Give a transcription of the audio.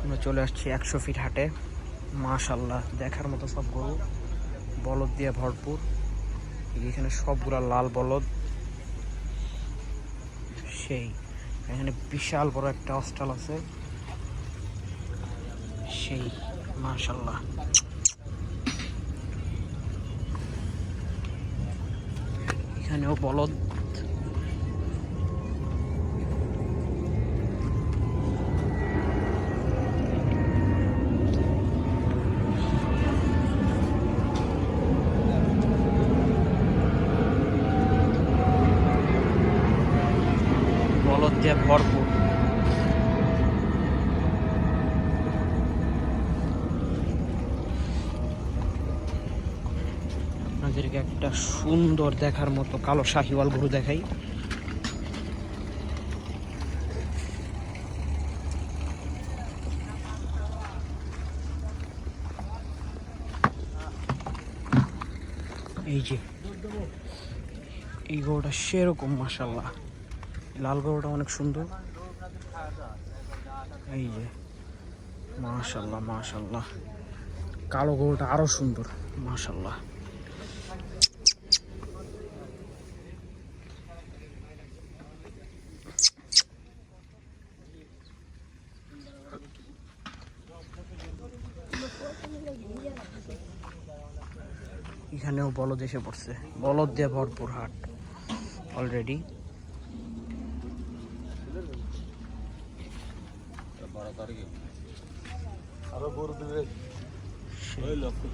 আমরা চলে আসছি 100 ফিট হাটে। মাশাআল্লাহ, দেখার মতো সব গরু, বলদ দিয়ে ভরপুর। এখানে সবগুলা লাল বলদ। সেই এখানে বিশাল বড় একটা অস্টাল আছে। সেই মাশাআল্লাহ, এখানেও বলদ। বলদ দিয়ে ভরপুর। আপনাদেরকে একটা সুন্দর দেখার মতো কালো শাহিওয়াল গরু দেখাই। এই যে এই গরুটা সেরকম মাশাআল্লাহ, লাল গরুটা অনেক সুন্দর। এই যে মাশাআল্লাহ মাশাআল্লাহ, কালো গরুটা আরো সুন্দর মাশাআল্লাহ। এখানেও বলদ এসে পড়ছে, বলদ দিয়ে ভরপুর হাট অলরেডি।